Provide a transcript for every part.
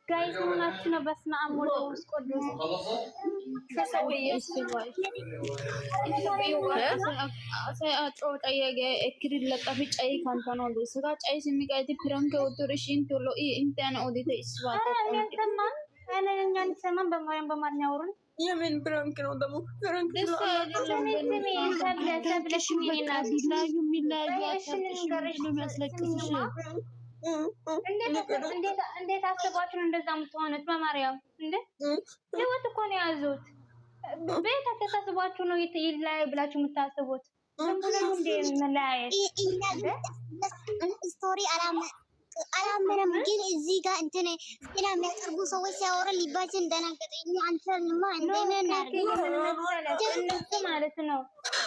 ጋይስ ምናችሁ ነው? በስመ አብ ወወልድ ወመንፈስ ቅዱስ ከሰውዬ ሲባል sai a coota yage ekkidi laqafi cayi kantano do sega cayi simmi qayti piranke ottore shinto lo inte ana odite iswa ko ana ngan sama በማርኛ ወሩን የምን ፕራንክ ነው ደግሞ ፕራንክ ነው እንዴት አስባችሁ እንደዛ የምትሆኑት? በማርያም እንዴ ህይወት እኮ ነው ያዙት። ቤት ተሳስባችሁ ነው ይላይ ብላችሁ የምታስቡት? ለምን እንዴ መለያየት ስቶሪ አላመረም ግን እዚህ ጋር እንትን እና የሚያቀርቡ ሰዎች ሲያወራ ሊባችን ደናገጠኝ። አንተንማ እንደምን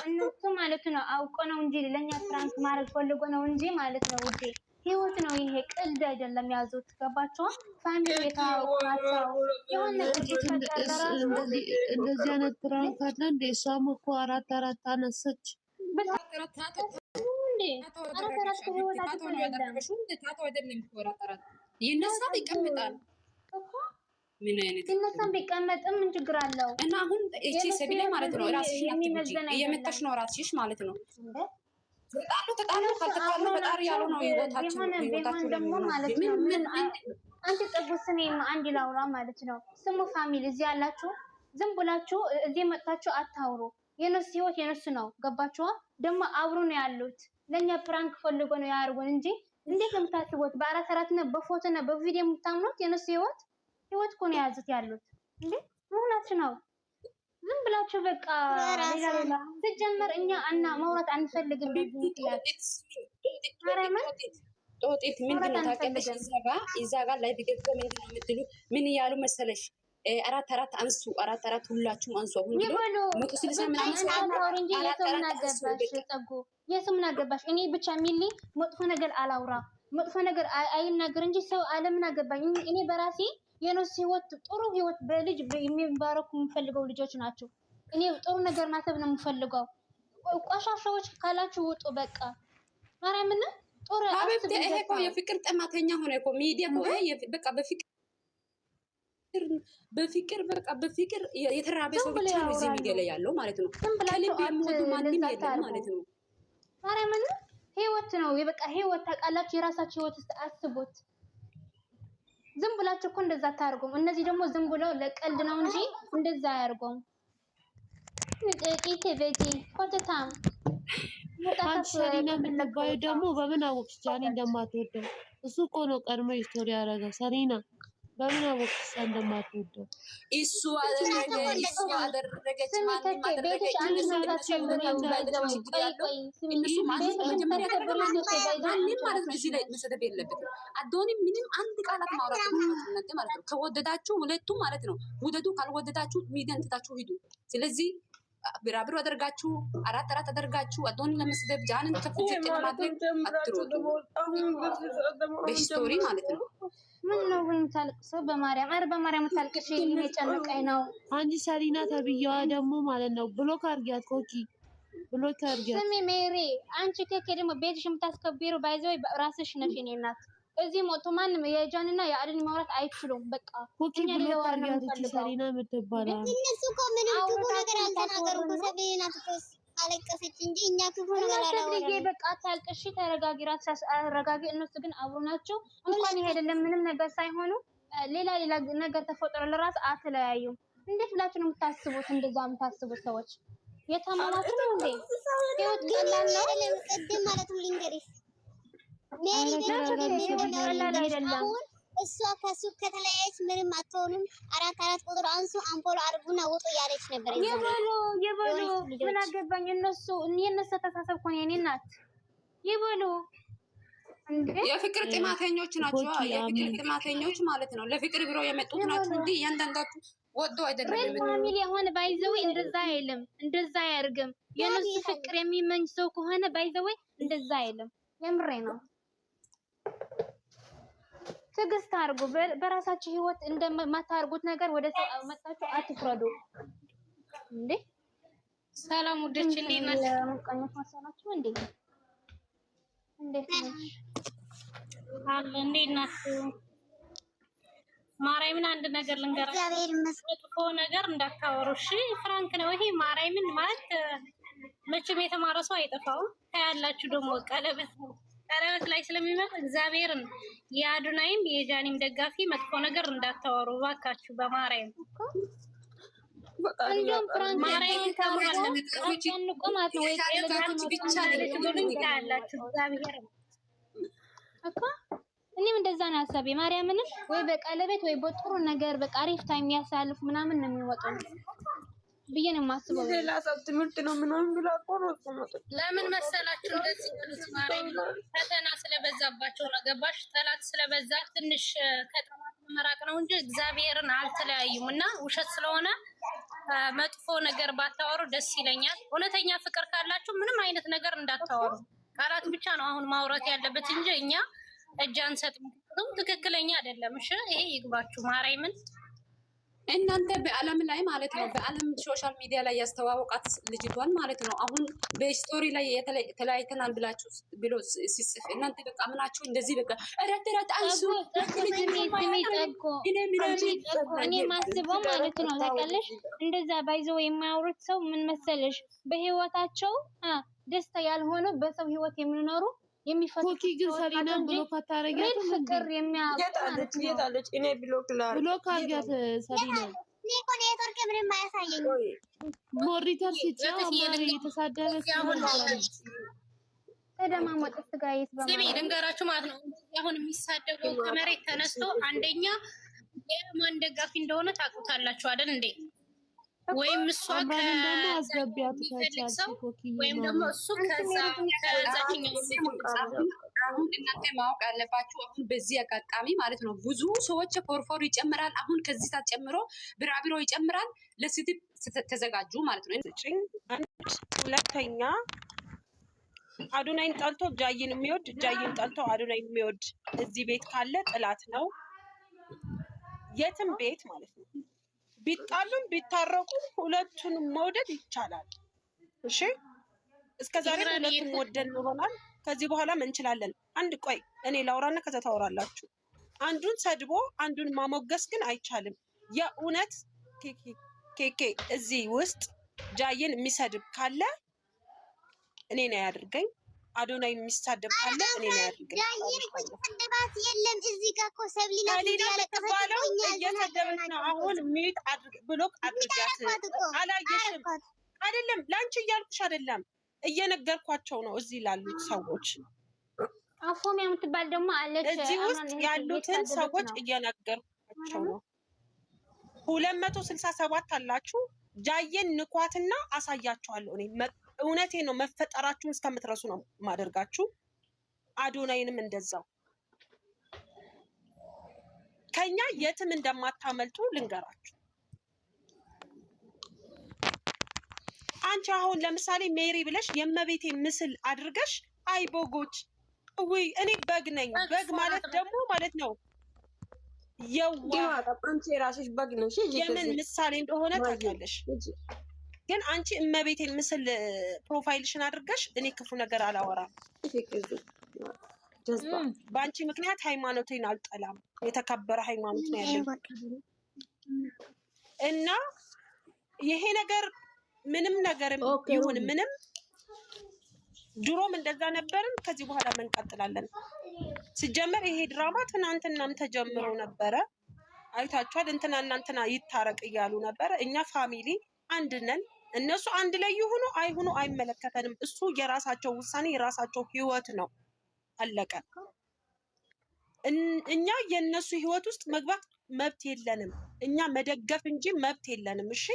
እነሱ ማለት ነው አውቀው ነው እንጂ ለኛ ፍራንክ ማድረግ ፈልጎ ነው እንጂ ማለት ነው ውዴ ህይወት ነው ይሄ፣ ቀልድ አይደለም። ያዙት ገባችሁ? ፋሚሊ የታወቃቸው የሆነ እንደዚህ አይነት ፕራንክ አለ እንደ እሷም እኮ አራት አነሰች። ይነሳም ቢቀመጥም ምን ችግር አለው? እና አሁን እቺ ሰቢለ ማለት ነው ራስሽን እየመታሽ ነው ራስሽ ማለት ነው። ተጣሉ ካልተጣሉ በጣሪ ያለው ነው ህይወታችሁ ደግሞ ማለት ነው። ምን አንቺ ጠጉ ስሜ አንድ ላውራ ማለት ነው። ስሙ ፋሚሊ እዚህ ያላችሁ ዝም ብላችሁ እዚህ መጣችሁ አታውሩ። የነሱ ህይወት የነሱ ነው። ገባችሁ? ደግሞ አብሩ ነው ያሉት። ለኛ ፕራንክ ፈልጎ ነው ያርጉን እንጂ እንዴት የምታስቡት? በአራት ነው በፎቶ ነው በቪዲዮ የምታምኑት? የነሱ ህይወት እኮ ነው ያዙት ያሉት እንዴ ምናችሁ ነው? ዝም ብላችሁ በቃ ሌላ ተጀመር። እኛ እና ማውራት አንፈልግም። ጦጤት ምንድን ነው ታውቂያለሽ? እዛ ጋር ላይ ቢገባ ምንድን ነው የምትሉ? ምን እያሉ መሰለሽ? አራት አንሱ፣ አራት ሁላችሁም አንሱ። አሁን መቶ ስልሳ ምናምን እንጂ የስምን አገባሽ? እኔ ብቻ ሚሊ መጥፎ ነገር አላውራ፣ መጥፎ ነገር አይናገር እንጂ ሰው አለምን አገባኝ። እኔ በራሴ የነሱ ህይወት ጥሩ ህይወት በልጅ የሚባረኩ የምፈልገው ልጆች ናቸው። እኔ ጥሩ ነገር ማሰብ ነው የምፈልገው። ቆሻሻዎች ካላችሁ ውጡ በቃ። ማርያምን ጥሩ አብብ ይሄ እኮ የፍቅር ጠማተኛ ሆነ እኮ ሚዲያ እኮ በቃ በፍቅር በቃ በፍቅር የተራበ ሰው ብቻ ነው እዚህ ሚዲያ ላይ ያለው ማለት ነው። ከልብ የሚወዱ ማንም የለም ማለት ነው። ማርያምን ህይወት ነው በቃ ህይወት ታውቃላችሁ። የራሳችሁ ህይወት አስቡት። ዝም ብላችሁ እኮ እንደዛ አታርጉም። እነዚህ ደግሞ ዝም ብለው ለቀልድ ነው እንጂ እንደዛ አያርጉም። ጥቂት ቤቲ ኮተታም ሰሪና የምትባዩ ደግሞ በምን አወቅሽ ጃኒ እንደማትወደው? እሱ እኮ ነው ቀድሞ ስቶሪ ያደረገው። ሰሪና በምን አወቅሽ እንደማትወደው? እሱ አደረገች ማንም አደረገች። አዶኒ ምንም አንድ ቃላት ማውራት ማለት ነው። ከወደዳችሁ ሁለቱም ማለት ነው ውደዱ፣ ካልወደዳችሁ ሚዲያን ትታችሁ ሂዱ። ስለዚህ ብራብሮ አደርጋችሁ አራት አደርጋችሁ አዶኒ ለመስደብ ጃንን ከፍጭ ለማድረግ አትሮጡ። በስቶሪ ማለት ነው። ምን ነው ወይም ታልቅሰው በማርያም አረ በማርያም ታልቅሽ የጨነቀኝ ነው። አንቺ ሰሪና ተብያዋ ደግሞ ማለት ነው ብሎክ አርጊያት፣ ኮኪ ብሎክ አርጊያት። ስሚ ሜሪ አንቺ ከከ ደግሞ ቤትሽ የምታስከብሩ ባይዘው ራስሽ ነሽ። እኔ እናት እዚህ ሞቶ ማንም የጃንና የአድን ማውራት አይችሉም። በቃ ኮኪ ብሎክ አርጊያት። እቺ ሰሪና የምትባለው እነሱ እኮ ምንም ክፉ ነገር አልተናገሩም። ሰሪና ትተስ አለቀሰች እንጂ እኛ ክፉ ነገር አላወራንም። በቃ ታልቅሽ፣ ተረጋጊ፣ ራስሽ አረጋጊ። እነሱ ግን አብሮ ናቸው። እንኳን ይሄ አይደለም ምንም ነገር ሳይሆኑ ሌላ ነገር ተፈጥሮ ለራስ አትለያዩም። እንዴት ብላችሁ ነው የምታስቡት? እንደዛ የምታስቡት ሰዎች የታማማችሁ ነው እንዴ? ህይወት ቀላል ነው ቅድም ማለት ነው። ልንገርሽ ሜሪ አይደለም እሷ ከሱ ከተለያየች ምንም አትሆንም። አራት ቁጥር አንሱ አምፖሎ አድርጉና ወጡ ያለች ነበር። ይበሉ ምን አገባኝ። እነሱ የነሱ ተሳሰብ ኮን የኔ ናት ይበሉ እንዴ። የፍቅር ጥማተኞች ናቸው። የፍቅር ጥማተኞች ማለት ነው። ለፍቅር ብሎ የመጡት ናቸው እንዴ። እያንዳንዳችሁ ወዶ አይደለም የመጡት። ፋሚሊ የሆነ ባይዘው እንደዛ አይልም፣ እንደዛ አያርግም። የነሱ ፍቅር የሚመኝ ሰው ከሆነ ባይዘው እንደዛ አይልም። የምሬ ነው። ትግስት አድርጉ። በራሳችሁ ህይወት እንደማታርጉት ነገር ወደ ሰው መጣችሁ አትፍረዱ እንዴ። ሰላም ወደች እንዴት ናችሁ? ቀኝት ማሰናችሁ እንዴ? እንዴት ነሽ? አለ እንዴት ናችሁ? ማርያምን አንድ ነገር ልንገራችሁ። እግዚአብሔር ይመስገን። መጥፎ ነገር እንዳታወሩ እሺ። ፍራንክ ነው ይሄ። ማርያምን ማለት መቼም የተማረ ሰው አይጠፋውም። ታያላችሁ ደግሞ ቀለበት ላይ ስለሚመጣ እግዚአብሔርን የአዱናይም የጃኒም ደጋፊ መጥፎ ነገር እንዳታወሩ ባካችሁ በማርያም እንዲሁም ፍራንክ ማርያምን ታምራለች ቆማት ነው ወይ ብቻ ታያላችሁ እግዚአብሔርን እኮ እኔም እንደዛ ነው ሀሳቤ። ማርያምንም ወይ በቀለበት ወይ በጥሩ ነገር በቃ አሪፍ ታይም የሚያሳልፍ ምናምን ነው የሚወጣው ብዬ ነው የማስበው። ሌላ ሰው ትምህርት ነው ምናምን ብላ እኮ ነው ቆመጠ። ለምን መሰላችሁ እንደዚህ ብሉት? ማርያም ፈተና ስለበዛባቸው ነው ገባሽ? ጠላት ስለበዛ ትንሽ ከጠላት መራቅ ነው እንጂ እግዚአብሔርን አልተለያዩም። እና ውሸት ስለሆነ መጥፎ ነገር ባታወሩ ደስ ይለኛል። እውነተኛ ፍቅር ካላችሁ ምንም አይነት ነገር እንዳታወሩ። ቃላት ብቻ ነው አሁን ማውራት ያለበት እንጂ እኛ እጅ አንሰጥም። ትክክለኛ አይደለም። እሺ ይሄ ይግባችሁ። ማርያምን እናንተ በአለም ላይ ማለት ነው በአለም ሶሻል ሚዲያ ላይ ያስተዋወቃት ልጅቷን ማለት ነው አሁን በስቶሪ ላይ ተለያይተናል ብላችሁ ብሎ ሲጽፍ እናንተ በቃ ምናችሁ እንደዚህ በቃ እረት አንሱ እኔ ማስበው ማለት ነው ታውቃለሽ፣ እንደዛ ባይዘው የማያወሩት ሰው ምን መሰለሽ በህይወታቸው ደስታ ያልሆነው በሰው ህይወት የሚኖሩ ኮኪ ግን ሰሊናን ብሎክ አታረጊያትም? ፍቅር የታለች? እኔ ብሎክ አርጊያት ሰሊና። እኔ እኮ ኔትወርክ ምንም አያሳየኝም። ሞሪተር ሲጫው አማሪ የተሳደበ ተደማሞጥ ጋይስ ስሚ ልንገራችሁ ማለት ነው። አሁን የሚሳደበው ከመሬት ተነስቶ አንደኛ የማን ደጋፊ እንደሆነ ታውቁታላችሁ አይደል እንዴ? ወይም እሷ ወይም ደግሞ እሱ ከዛችኛው አሁን እናንተ ማወቅ ያለባችሁ አሁን በዚህ አጋጣሚ ማለት ነው ብዙ ሰዎች ፎርፎር ይጨምራል። አሁን ከዚህ ሰዓት ጨምሮ ብራቢሮ ይጨምራል። ለስድብ ተዘጋጁ ማለት ነው። ሁለተኛ አዱናይን ጠልቶ ጃይን የሚወድ ጃይን ጠልቶ አዱናይን የሚወድ እዚህ ቤት ካለ ጥላት ነው። የትም ቤት ማለት ነው። ቢጣሉም ቢታረቁ ሁለቱንም መውደድ ይቻላል። እሺ እስከዛሬ ሁለቱም ወደን ኖረናል። ከዚህ በኋላም እንችላለን። አንድ ቆይ እኔ ላውራና ከዛ ታወራላችሁ። አንዱን ሰድቦ አንዱን ማሞገስ ግን አይቻልም። የእውነት ኬኬ እዚህ ውስጥ ጃይን የሚሰድብ ካለ እኔ ነው ያድርገኝ። አዶናይ የሚሳደብ ካለ እኔ ነው ያድርገኝ። ጃይን ቁጭ ተደባት የለም እዚህ ጋር እኮ ሰብሊና ያለቀባለው እየሰደበች ነው። አሁን ሚት አድርግ ብሎክ አድርጋት። አላየሽም አይደለም? ላንቺ እያልኩሽ አይደለም እየነገርኳቸው ነው። እዚህ ላሉት ሰዎች አፎም የምትባል ደግሞ አለች። እዚህ ውስጥ ያሉትን ሰዎች እየነገርኳቸው ነው። 267 አላችሁ። ጃይን ንኳትና አሳያችኋለሁ። እኔ እውነቴ ነው። መፈጠራችሁን እስከምትረሱ ነው ማደርጋችሁ። አዶናይንም እንደዛው ከኛ የትም እንደማታመልጡ ልንገራችሁ። አንቺ አሁን ለምሳሌ ሜሪ ብለሽ የመቤቴ ምስል አድርገሽ አይ ቦጎች ወይ እኔ በግ ነኝ። በግ ማለት ደግሞ ማለት ነው አንቺ የራስሽ በግ ነሽ። የምን ምሳሌ እንደሆነ ታውቂያለሽ። ግን አንቺ እመቤቴን ምስል ፕሮፋይልሽን አድርገሽ እኔ ክፉ ነገር አላወራም። በአንቺ ምክንያት ሃይማኖቴን አልጠላም። የተከበረ ሃይማኖት ነው ያለኝ እና ይሄ ነገር ምንም ነገር ይሁን ምንም ድሮም እንደዛ ነበርን። ከዚህ በኋላ እንቀጥላለን። ሲጀመር ይሄ ድራማ ትናንትናም ተጀምሮ ነበረ። አይታችኋል። እንትና እናንተና ይታረቅ እያሉ ነበረ። እኛ ፋሚሊ አንድ ነን። እነሱ አንድ ላይ ይሁኑ አይሁኑ አይመለከተንም። እሱ የራሳቸው ውሳኔ የራሳቸው ህይወት ነው። አለቀ። እኛ የነሱ ህይወት ውስጥ መግባት መብት የለንም። እኛ መደገፍ እንጂ መብት የለንም። እሺ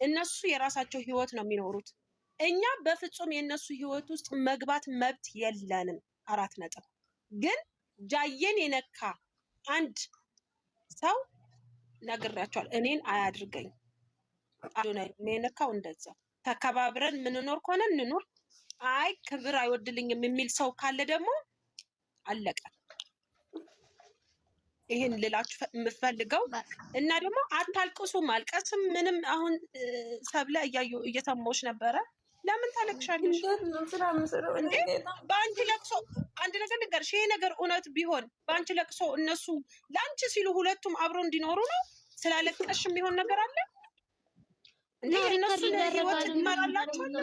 እነሱ የራሳቸው ህይወት ነው የሚኖሩት። እኛ በፍጹም የነሱ ህይወት ውስጥ መግባት መብት የለንም። 4 ነጥብ። ግን ጃይን የነካ አንድ ሰው ነግሬያቸዋል። እኔን አያድርገኝ። አዶናይ የነካው እንደዛው ተከባብረን ምንኖር ከሆነ እንኖር። አይ ክብር አይወድልኝም የሚል ሰው ካለ ደግሞ አለቀ። ይሄን ልላችሁ የምፈልገው እና ደግሞ አታልቅሱ። ማልቀስም ምንም አሁን ሰብለ እየሰማሁሽ ነበረ። ለምን ታለቅሻለሽ? በአንቺ ለቅሶ አንድ ነገር ልንገርሽ፣ ይሄ ነገር እውነት ቢሆን በአንቺ ለቅሶ እነሱ ለአንቺ ሲሉ ሁለቱም አብሮ እንዲኖሩ ነው። ስላለቀሽ የሚሆን ነገር አለ እንዴ? እነሱ ህይወት ይመራላችኋል።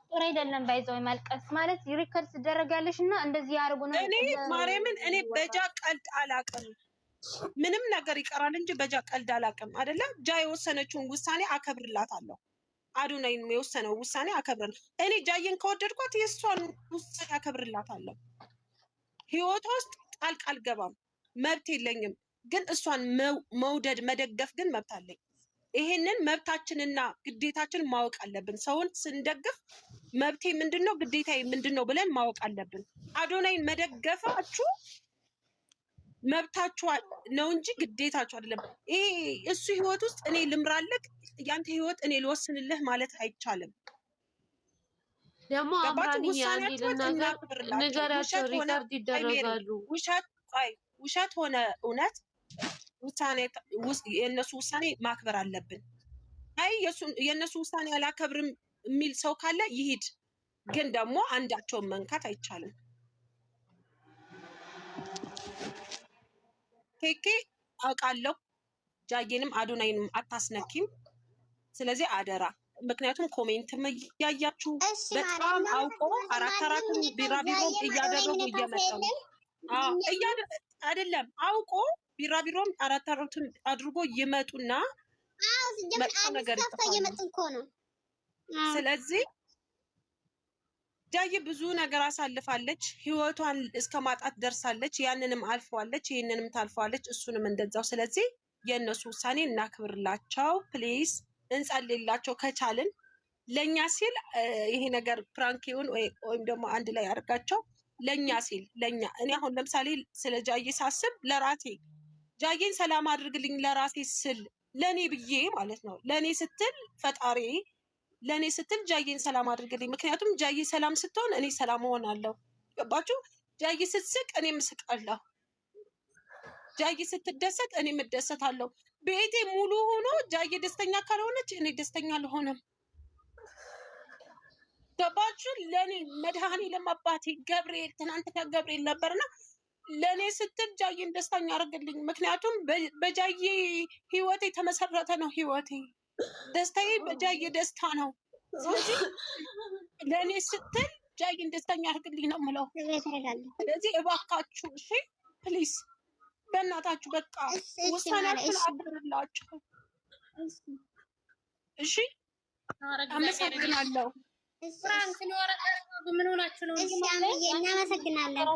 ጥሩ አይደለም። ባይዘው ማልቀስ ማለት ሪከርድ ትደረጋለሽ እና እንደዚህ ያርጉ ነው። እኔ ማርያምን እኔ በጃ ቀልድ አላቅም። ምንም ነገር ይቀራል እንጂ በጃ ቀልድ አላቅም። አይደለም ጃ የወሰነችውን ውሳኔ አከብርላታለሁ። አዶናይ የወሰነው ውሳኔ አከብርል። እኔ ጃዬን ከወደድኳት የእሷን ውሳኔ አከብርላታለሁ። ህይወቷ ውስጥ ጣልቃ አልገባም፣ መብት የለኝም። ግን እሷን መውደድ መደገፍ ግን መብት አለኝ። ይሄንን መብታችንና ግዴታችን ማወቅ አለብን። ሰውን ስንደግፍ መብቴ ምንድነው ግዴታዬ ምንድነው ብለን ማወቅ አለብን። አዶናይን መደገፋችሁ መብታችሁ ነው እንጂ ግዴታችሁ አይደለም። ይሄ እሱ ህይወት ውስጥ እኔ ልምራልክ፣ ያንተ ህይወት እኔ ልወስንልህ ማለት አይቻልም። ደግሞ አብራኒ ነገራቸው ሪካርድ ይደረጋሉ። ውሸት ሆነ እውነት ውሳኔ የእነሱ ውሳኔ ማክበር አለብን። አይ የእነሱ ውሳኔ አላከብርም የሚል ሰው ካለ ይሂድ፣ ግን ደግሞ አንዳቸውን መንካት አይቻልም። ኬኬ አውቃለሁ፣ ጃዬንም አዶናይንም አታስነኪም። ስለዚህ አደራ፣ ምክንያቱም ኮሜንትም እያያችሁ በጣም አውቆ አራት ቢራቢሮ እያደረጉ እየመጡ ነው። አይደለም አውቆ ቢራቢሮም አራት አድርጎ ይመጡና መጥፎ ነገር ይፈጠራል። ስለዚህ ጃዬ ብዙ ነገር አሳልፋለች፣ ህይወቷን እስከ ማጣት ደርሳለች። ያንንም አልፈዋለች፣ ይህንንም ታልፈዋለች፣ እሱንም እንደዛው። ስለዚህ የእነሱ ውሳኔ እናክብርላቸው ፕሊዝ፣ እንጸልይላቸው ከቻልን። ለእኛ ሲል ይሄ ነገር ፕራንኪውን ወይም ደግሞ አንድ ላይ አድርጋቸው ለእኛ ሲል ለእኛ። እኔ አሁን ለምሳሌ ስለ ጃዬ ሳስብ ለራሴ ጃዬን ሰላም አድርግልኝ ለራሴ ስል ለእኔ ብዬ ማለት ነው። ለእኔ ስትል ፈጣሪ ለእኔ ስትል ጃዬን ሰላም አድርግልኝ። ምክንያቱም ጃዬ ሰላም ስትሆን እኔ ሰላም እሆናለሁ። ገባችሁ? ጃዬ ስትስቅ እኔም እስቃለሁ። ጃዬ ስትደሰት እኔም እደሰታለሁ። ቤቴ ሙሉ ሆኖ ጃዬ ደስተኛ ካልሆነች እኔ ደስተኛ አልሆነም። ገባችሁ? ለእኔ መድኃኔዓለም አባቴ ገብርኤል ትናንትና ገብርኤል ነበርና ለእኔ ስትል ጃዬን ደስተኛ አድርግልኝ። ምክንያቱም በጃዬ ህይወቴ የተመሰረተ ነው። ህይወቴ ደስታዬ በጃዬ ደስታ ነው። ስለዚህ ለእኔ ስትል ጃዬን ደስተኛ አድርግልኝ ነው የምለው። ስለዚህ እባካችሁ እሺ ፕሊዝ በእናታችሁ በቃ ውሳኔያችሁን አድርላችሁ እሺ። አመሰግናለሁ። ፍራንክ ኖረ ምን ሆናችሁ ነው? እናመሰግናለን።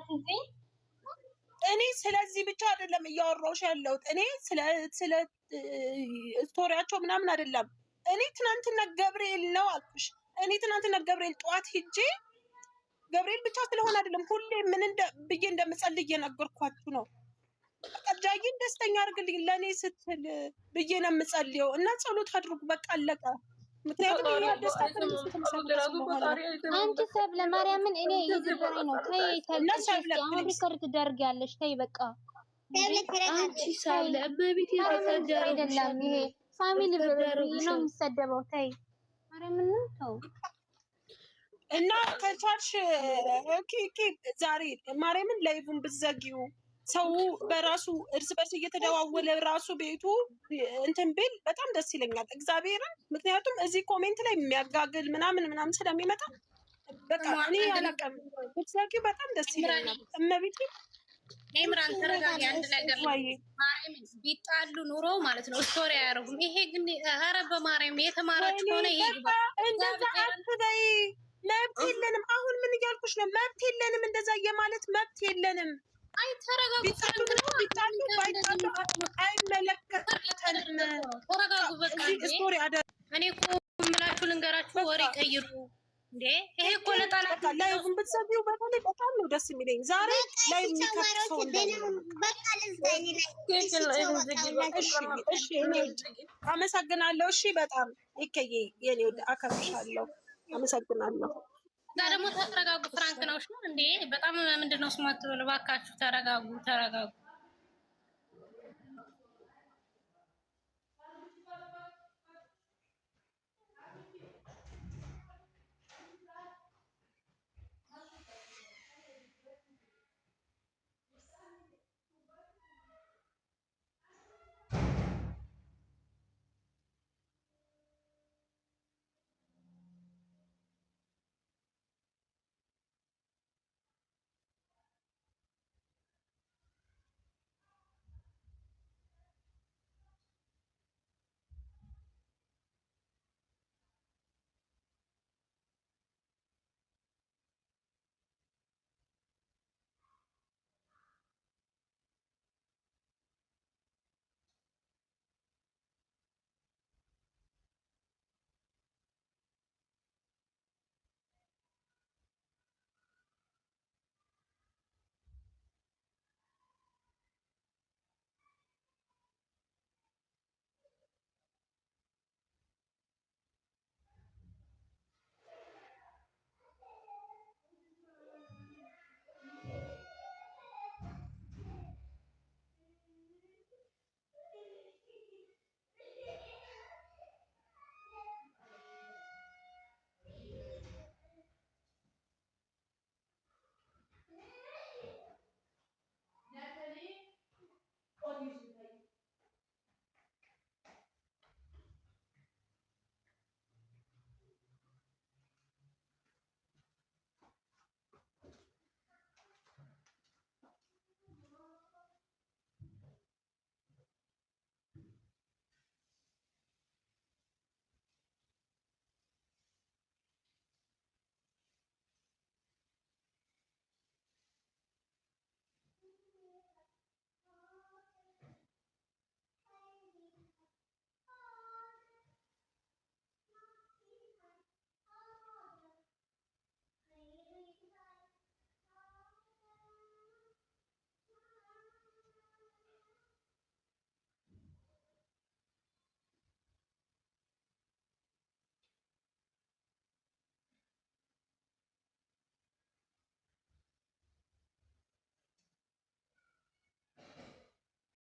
እኔ ስለዚህ ብቻ አይደለም እያወራሁሽ ያለሁት። እኔ ስለ ስቶሪያቸው ምናምን አይደለም። እኔ ትናንትና ገብርኤል ነው አልኩሽ። እኔ ትናንትና ገብርኤል ጠዋት ሂጄ ገብርኤል ብቻ ስለሆነ አይደለም ሁሌ ምን ብዬ እንደምጸልይ እየነገርኳችሁ ነው። ጃዬን ደስተኛ አድርግልኝ ለእኔ ስትል ብዬ ነው የምጸልየው እና ጸሎት አድርጉ። በቃ አለቀ። ምክንያቱም ይሄ ደስታ አንቺ ሰብለ ማርያምን እኔ እየዘበረኝ ነው። ተይ ተልከሽ አሁን ሪከርድ ትደርጊያለሽ። ተይ በቃ አንቺ ሰብለ እመቤት የተሰደረ አይደለም ይሄ ፋሚሊ ነው የሚሰደበው። ተይ ማርያምን ተው እና ከቻልሽ ዛሬ ማርያምን ላይቭን ብትዘጊው ሰው በራሱ እርስ በርስ እየተደዋወለ ራሱ ቤቱ እንትን ቢል በጣም ደስ ይለኛል እግዚአብሔርን። ምክንያቱም እዚህ ኮሜንት ላይ የሚያጋግል ምናምን ስለሚመጣ በቃ እኔ አላውቅም። ብትዘጊው በጣም ደስ ይለኛል። እመቤቴ ኤምራን ተረጋጊ። አንድ ነገር ማርያም ቢጣሉ ኑሮ ማለት ነው ስቶሪ አያደርጉም። ይሄ ግን ኧረ በማርያም የተማራችሁ ሆነ ይሄ እንደዛ አትበይ። መብት የለንም። አሁን ምን እያልኩሽ ነው? መብት የለንም። እንደዛ የማለት መብት የለንም። አይ ተረጋጉ። ቢጣሉ አይመለከተንም። ተረጋጉ በቃ። ስቶሪ እኔ እኮ የምላችሁ ልንገራችሁ፣ ወሬ ቀይሩ እንዴ። ይሄ እኮ ለጣላት ላይቭን ብትሰቢው በተለይ በጣም ነው ደስ የሚለኝ። ዛሬ ላይ የሚከፍተው አመሰግናለሁ። እሺ በጣም ይከዬ የኔ ወደ አከብርሻለሁ። አመሰግናለሁ። እዛ ደግሞ ተረጋጉ። ፍራንክ ነው እንዴ? በጣም ምንድነው ስማት? እባካችሁ ተረጋጉ።